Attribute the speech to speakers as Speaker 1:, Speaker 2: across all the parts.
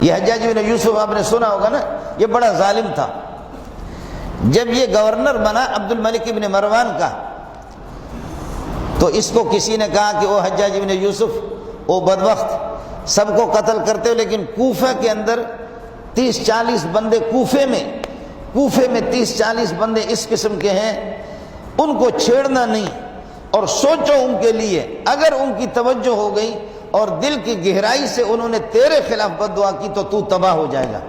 Speaker 1: یہ حجاج بن یوسف آپ نے سنا ہوگا نا، یہ بڑا ظالم تھا۔ جب یہ گورنر بنا عبد الملک ابن مروان کا، تو اس کو کسی نے کہا کہ وہ حجاج بن یوسف وہ بدبخت سب کو قتل کرتے ہو، لیکن کوفہ کے اندر 30-40 بندے کوفے میں 30-40 بندے اس قسم کے ہیں، ان کو چھیڑنا نہیں، اور سوچو ان کے لیے اگر ان کی توجہ ہو گئی اور دل کی گہرائی سے انہوں نے تیرے خلاف بد دعا کی تو تباہ ہو جائے گا۔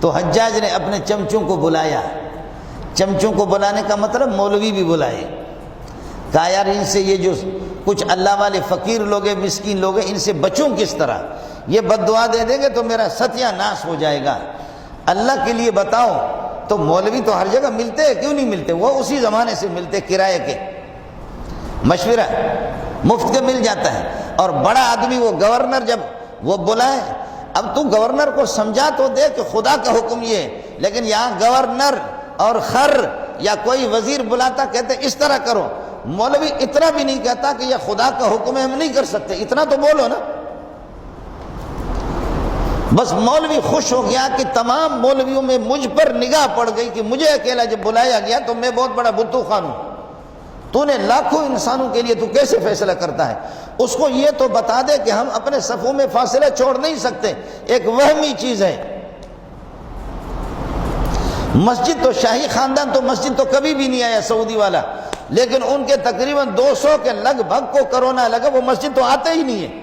Speaker 1: تو حجاج نے اپنے چمچوں کو بلایا، چمچوں کو بلانے کا مطلب مولوی بھی بلائے، کہا یار ان سے یہ جو کچھ اللہ والے فقیر لوگ ہیں، مسکین لوگ ہیں، ان سے بچوں کس طرح، یہ بد دعا دے دیں گے تو میرا ستیہ ناش ہو جائے گا، اللہ کے لیے بتاؤ۔ تو مولوی تو ہر جگہ ملتے ہیں، کیوں نہیں ملتے، وہ اسی زمانے سے ملتے کرائے کے، مشورہ مفت کے مل جاتا ہے۔ اور بڑا آدمی وہ گورنر جب وہ بلائے، اب تو گورنر کو سمجھا تو دے کہ خدا کا حکم یہ ہے، لیکن یہاں گورنر اور خر یا کوئی وزیر بلاتا کہتے اس طرح کرو، مولوی اتنا بھی نہیں کہتا کہ یہ خدا کا حکم ہے ہم نہیں کر سکتے، اتنا تو بولو نا۔ بس مولوی خوش ہو گیا کہ تمام مولویوں میں مجھ پر نگاہ پڑ گئی کہ مجھے اکیلا جب بلایا گیا تو میں بہت بڑا بتو خان ہوں، تو نے لاکھوں انسانوں کے لیے تو کیسے فیصلہ کرتا ہے؟ اس کو یہ تو بتا دے کہ ہم اپنے صفوں میں فاصلہ چھوڑ نہیں سکتے، ایک وہمی چیز ہے۔ مسجد تو شاہی خاندان تو مسجد تو کبھی بھی نہیں آیا سعودی والا، لیکن ان کے تقریباً 200 کے لگ بھگ کو کرونا لگا، وہ مسجد تو آتے ہی نہیں ہے،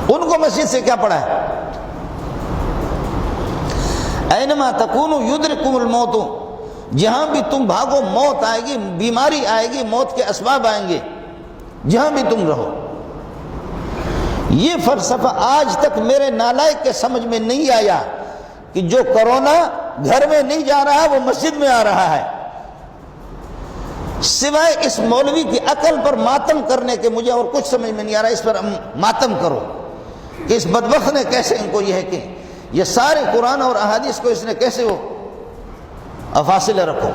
Speaker 1: ان کو مسجد سے کیا پڑا ہے؟ اینما تکونوا یدرککم الموت، جہاں بھی تم بھاگو موت آئے گی، بیماری آئے گی، موت کے اسباب آئیں گے، جہاں بھی تم رہو۔ یہ فلسفہ آج تک میرے نالائق کے سمجھ میں نہیں آیا کہ جو کرونا گھر میں نہیں جا رہا وہ مسجد میں آ رہا ہے، سوائے اس مولوی کی عقل پر ماتم کرنے کے مجھے اور کچھ سمجھ میں نہیں آ رہا۔ اس پر ماتم کرو کہ اس بدبخت نے کیسے ان کو یہ ہے کہ یہ سارے قرآن اور احادیث کو اس نے کیسے وہ فاصلے رکھو۔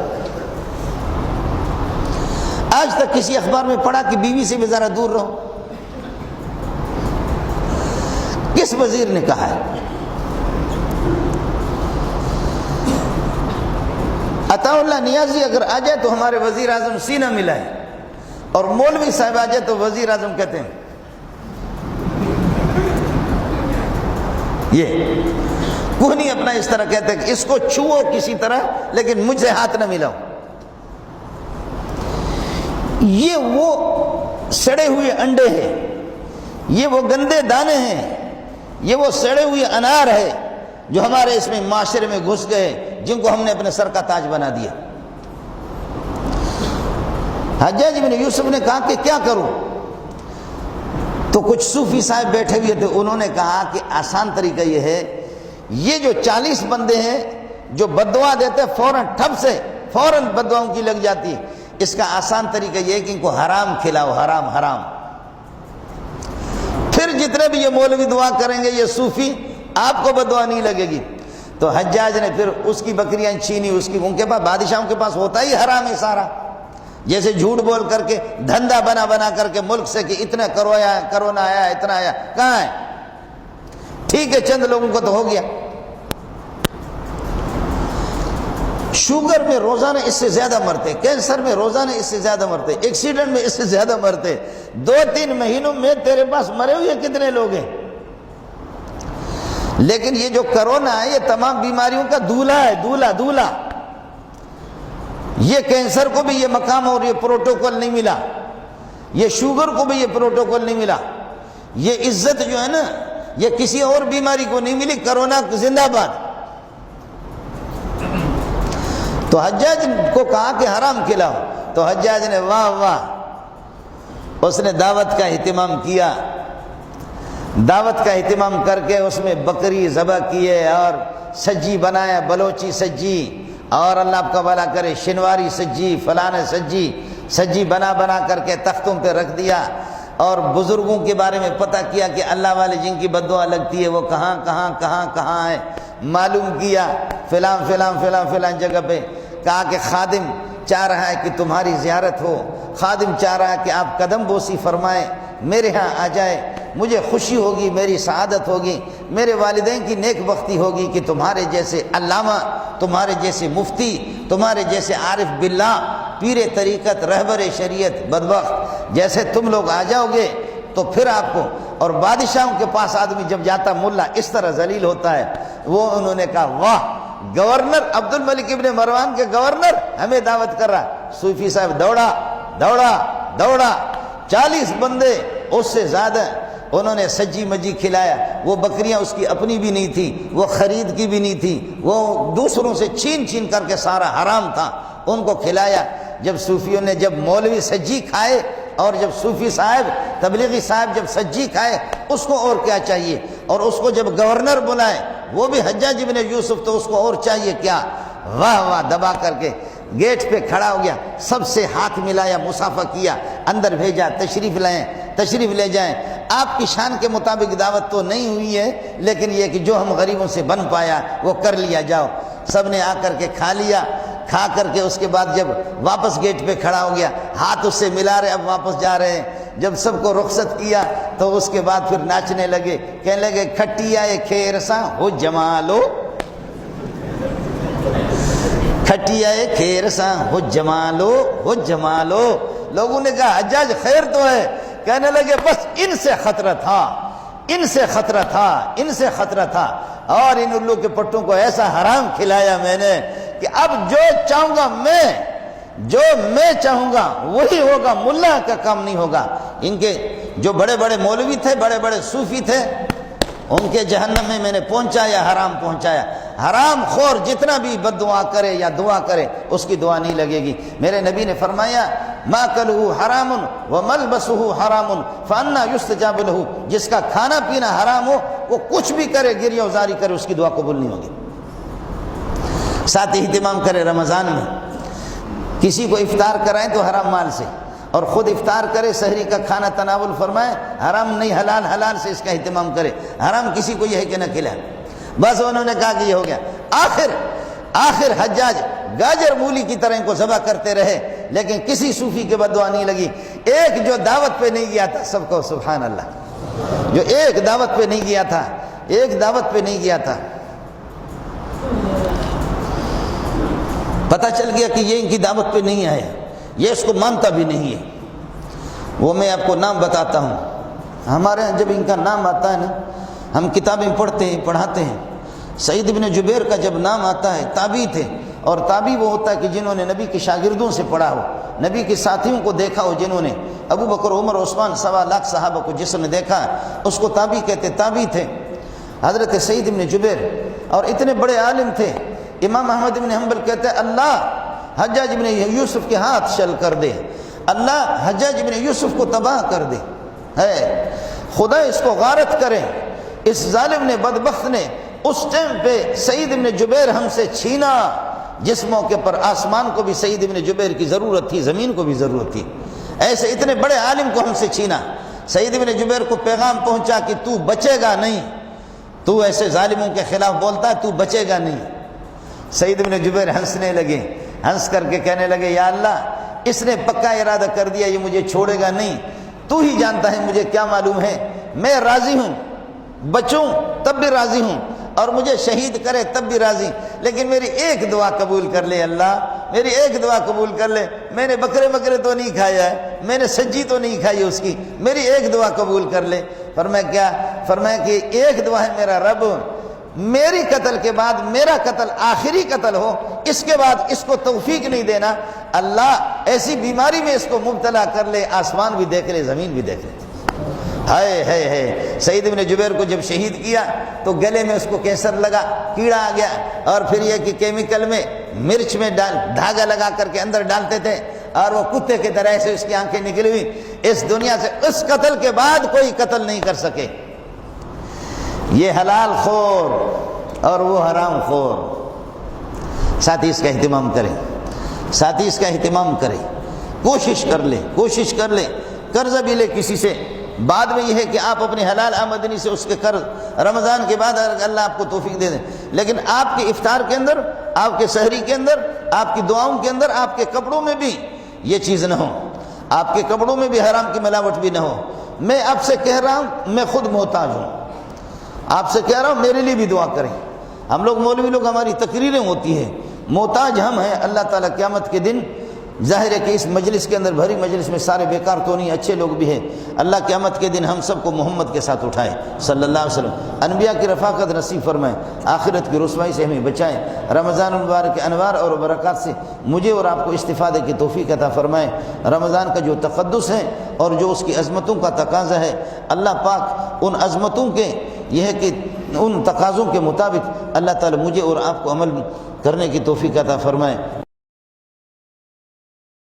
Speaker 1: آج تک کسی اخبار میں پڑھا کہ بیوی سے بھی ذرا دور رہو؟ کس وزیر نے کہا ہے؟ عطا اللہ نیازی اگر آ جائے تو ہمارے وزیر اعظم سینہ ملائے، اور مولوی صاحب آ جائے تو وزیر اعظم کہتے ہیں یہ کوئی نہیں اپنا اس طرح کہتے ہیں کہ اس کو چھوؤ کسی طرح لیکن مجھ سے ہاتھ نہ ملاؤ۔ یہ وہ سڑے ہوئے انڈے ہیں، یہ وہ گندے دانے ہیں، یہ وہ سڑے ہوئے انار ہے جو ہمارے اس میں معاشرے میں گھس گئے، جن کو ہم نے اپنے سر کا تاج بنا دیا۔ حجاج بن یوسف نے کہا کہ کیا کروں؟ تو کچھ صوفی صاحب بیٹھے ہوئے تھے، انہوں نے کہا کہ آسان طریقہ یہ ہے، یہ جو 40 بندے ہیں جو بددعا دیتے فوراً ٹھپ سے فوراً بددعاؤں کی لگ جاتی ہے، اس کا آسان طریقہ یہ ہے کہ ان کو حرام کھلاؤ، حرام حرام، پھر جتنے بھی یہ مولوی دعا کریں گے یہ صوفی، آپ کو بددعا نہیں لگے گی۔ تو حجاج نے پھر اس کی بکریاں چھینی، ان کے پاس بادشاہوں کے پاس ہوتا ہی حرام ہے سارا، جیسے جھوٹ بول کر کے دھندا بنا کر کے ملک سے کہ اتنا کرونا آیا اتنا آیا، کہاں ہے؟ ٹھیک ہے چند لوگوں کو تو ہو گیا، شوگر میں روزانہ اس سے زیادہ مرتے، کینسر میں روزانہ اس سے زیادہ مرتے، ایکسیڈنٹ میں اس سے زیادہ مرتے، 2-3 مہینوں میں تیرے پاس مرے ہوئے کتنے لوگ ہیں؟ لیکن یہ جو کرونا ہے یہ تمام بیماریوں کا دولہا ہے، دولہا۔ یہ کینسر کو بھی یہ مقام اور یہ پروٹوکول نہیں ملا، یہ شوگر کو بھی یہ پروٹوکول نہیں ملا، یہ عزت جو ہے نا یہ کسی اور بیماری کو نہیں ملی، کرونا زندہ باد۔ تو حجاج کو کہا کہ حرام کھلاؤ، تو حجاج نے واہ واہ، اس نے دعوت کا اہتمام کیا، دعوت کا اہتمام کر کے اس میں بکری ذبح کیے اور سجی بنایا، بلوچی سجی، اور اللہ آپ کا بھلا کرے شنواری سجی، فلانے سجی بنا کر کے تختوں پہ رکھ دیا، اور بزرگوں کے بارے میں پتہ کیا کہ اللہ والے جن کی بددعا لگتی ہے وہ کہاں ہے، معلوم کیا فلاں جگہ پہ، کہا کہ خادم چاہ رہا ہے کہ تمہاری زیارت ہو، خادم چاہ رہا ہے کہ آپ قدم بوسی فرمائیں، میرے ہاں آ جائے، مجھے خوشی ہوگی، میری سعادت ہوگی، میرے والدین کی نیک بختی ہوگی کہ تمہارے جیسے علامہ، تمہارے جیسے مفتی، تمہارے جیسے عارف باللہ، پیر طریقت، رہبر شریعت بدبخت جیسے تم لوگ آ جاؤ گے تو پھر آپ کو۔ اور بادشاہوں کے پاس آدمی جب جاتا ملا اس طرح ذلیل ہوتا ہے۔ وہ انہوں نے کہا واہ، گورنر عبد الملک ابن مروان کے گورنر ہمیں دعوت کر رہا۔ صوفی صاحب دوڑا دوڑا دوڑا، 40 بندے اس سے زیادہ انہوں نے سجی مجی کھلایا۔ وہ بکریاں اس کی اپنی بھی نہیں تھی، وہ خرید کی بھی نہیں تھی، وہ دوسروں سے چھین چھین کر کے سارا حرام تھا، ان کو کھلایا۔ جب صوفیوں نے، جب مولوی سجی کھائے اور جب صوفی صاحب، تبلیغی صاحب جب سجی کھائے، اس کو اور کیا چاہیے؟ اور اس کو جب گورنر بلائے، وہ بھی حجاج ابن یوسف، تو اس کو اور چاہیے کیا؟ واہ واہ، دبا کر کے گیٹ پہ کھڑا ہو گیا، سب سے ہاتھ ملایا، مصافحہ کیا، اندر بھیجا، تشریف لائیں، تشریف لے جائیں، آپ کی شان کے مطابق دعوت تو نہیں ہوئی ہے، لیکن یہ کہ جو ہم غریبوں سے بن پایا وہ کر لیا، جاؤ۔ سب نے آ کر کے کھا لیا، کھا کر کے اس کے بعد جب واپس گیٹ پہ کھڑا ہو گیا، ہاتھ اس سے ملا رہے، اب واپس جا رہے ہیں۔ جب سب کو رخصت کیا تو اس کے بعد پھر ناچنے لگے، کہنے لگے کھٹیا کھیر سا ہو جمالو، کھٹیا کھیر سا ہو جمالو، ہو جمالو۔ لوگوں نے کہا حجاج خیر تو ہے، کہنے لگے بس ان سے خطرہ تھا، ان سے خطرہ تھا، ان سے خطرہ تھا، اور ان الو کے پٹوں کو ایسا حرام کھلایا میں نے کہ اب جو چاہوں گا میں، جو میں چاہوں گا وہی ہوگا، ملا کا کام نہیں ہوگا۔ ان کے جو بڑے بڑے مولوی تھے، بڑے بڑے صوفی تھے، ان کے جہنم میں نے پہنچایا، حرام پہنچایا۔ حرام خور جتنا بھی بد دعا کرے یا دعا کرے اس کی دعا نہیں لگے گی۔ میرے نبی نے فرمایا ماکلہ حرام وملبسہ حرام فانا یستجاب لہ، جس کا کھانا پینا حرام ہو وہ کچھ بھی کرے، گریہ وزاری کرے، اس کی دعا قبول نہیں ہوگی۔ ساتھ ہی اہتمام کرے رمضان میں، کسی کو افطار کرائیں تو حرام مال سے، اور خود افطار کرے، سحری کا کھانا تناول فرمائے، حرام نہیں، حلال، حلال سے اس کا اہتمام کرے۔ حرام کسی کو یہ ہے کہ نہ کھلائے۔ بس انہوں نے کہا کہ یہ ہو گیا۔ آخر حجاج گاجر مولی کی طرح ان کو ذبح کرتے رہے، لیکن کسی صوفی کے بددعا نہیں لگی۔ ایک جو دعوت پہ نہیں گیا تھا، سب کو سبحان اللہ، جو ایک دعوت پہ نہیں گیا تھا، ایک دعوت پہ نہیں گیا تھا، پتہ چل گیا کہ یہ ان کی دعوت پہ نہیں آیا، یہ اس کو مانتا بھی نہیں ہے۔ وہ میں آپ کو نام بتاتا ہوں، ہمارے ہاں جب ان کا نام آتا ہے نا، ہم کتابیں پڑھتے ہیں، پڑھاتے ہیں۔ سعید بن جبیر کا جب نام آتا ہے، تابعی تھے، اور تابعی وہ ہوتا ہے کہ جنہوں نے نبی کے شاگردوں سے پڑھا ہو، نبی کے ساتھیوں کو دیکھا ہو، جنہوں نے ابو بکر، عمر، عثمان، 1.25 لاکھ صحابہ کو جس نے دیکھا اس کو تابعی کہتے۔ تابعی تھے حضرت سعید بن جبیر، اور اتنے بڑے عالم تھے۔ امام احمد بن حنبل کہتے ہیں اللہ حجاج بن یوسف کے ہاتھ شل کر دے، اللہ حجاج بن یوسف کو تباہ کر دے، ہے خدا اس کو غارت کرے۔ اس ظالم نے، بدبخت نے اس ٹائم پہ سعید بن جبیر ہم سے چھینا، جس موقع پر آسمان کو بھی سعید بن جبیر کی ضرورت تھی، زمین کو بھی ضرورت تھی، ایسے اتنے بڑے عالم کو ہم سے چھینا۔ سعید بن جبیر کو پیغام پہنچا کہ تو بچے گا نہیں، تو ایسے ظالموں کے خلاف بولتا ہے، تو بچے گا نہیں۔ سعید بن جبیر ہنسنے لگے، ہنس کر کے کہنے لگے یا اللہ، اس نے پکا ارادہ کر دیا یہ مجھے چھوڑے گا نہیں، تو ہی جانتا ہے مجھے کیا معلوم ہے، میں راضی ہوں، بچوں تب بھی راضی ہوں، اور مجھے شہید کرے تب بھی راضی، لیکن میری ایک دعا قبول کر لے اللہ، میری ایک دعا قبول کر لے۔ میں نے بکرے تو نہیں کھایا ہے، میں نے سجی تو نہیں کھائی اس کی، میری ایک دعا قبول کر لے۔ فرمایا کیا؟ فرمایا کہ ایک دعا ہے میرا رب، میری قتل کے بعد میرا قتل آخری قتل ہو، اس کے بعد اس کو توفیق نہیں دینا، اللہ ایسی بیماری میں اس کو مبتلا کر لے، آسمان بھی دیکھ لے، زمین بھی دیکھ لے۔ ہائے ہائے ہائے، سعید بن جبیر کو جب شہید کیا تو گلے میں اس کو کینسر لگا، کیڑا آ گیا، اور پھر یہ کہ کیمیکل میں، مرچ میں دھاگا لگا کر کے اندر ڈالتے تھے، اور وہ کتے کے طرح سے اس کی آنکھیں نکلی ہوئی۔ اس دنیا سے اس قتل کے بعد کوئی قتل نہیں کر سکے۔ یہ حلال خور اور وہ حرام خور۔ ساتھی اس کا اہتمام کریں، ساتھی اس کا اہتمام کریں، کوشش کر لے، قرضہ بھی لے کسی سے، بعد میں یہ ہے کہ آپ اپنی حلال آمدنی سے اس کے قرض رمضان کے بعد اللہ آپ کو توفیق دے دیں، لیکن آپ کے افطار کے اندر، آپ کے سحری کے اندر، آپ کی دعاؤں کے اندر، آپ کے کپڑوں میں بھی یہ چیز نہ ہو، آپ کے کپڑوں میں بھی حرام کی ملاوٹ بھی نہ ہو، میں آپ سے کہہ رہا ہوں میں خود محتاج ہوں، آپ سے کہہ رہا ہوں میرے لیے بھی دعا کریں۔ ہم لوگ مولوی لوگ ہماری تقریریں ہوتی ہیں، محتاج ہم ہیں۔ اللہ تعالیٰ قیامت کے دن، ظاہر ہے کہ اس مجلس کے اندر، بھری مجلس میں سارے بیکار تو نہیں، اچھے لوگ بھی ہیں، اللہ قیامت کے دن ہم سب کو محمد کے ساتھ اٹھائے صلی اللہ علیہ وسلم، انبیاء کی رفاقت نصیب فرمائے، آخرت کی رسوائی سے ہمیں بچائیں، رمضان المبارک کے انوار اور برکات سے مجھے اور آپ کو استفادے کی توفیق عطا فرمائے۔ رمضان کا جو تقدس ہے اور جو اس کی عظمتوں کا تقاضا ہے، اللہ پاک ان عظمتوں کے، یہ ہے کہ ان تقاضوں کے مطابق اللہ تعالی مجھے اور آپ کو عمل کرنے کی توفیق عطا فرمائے۔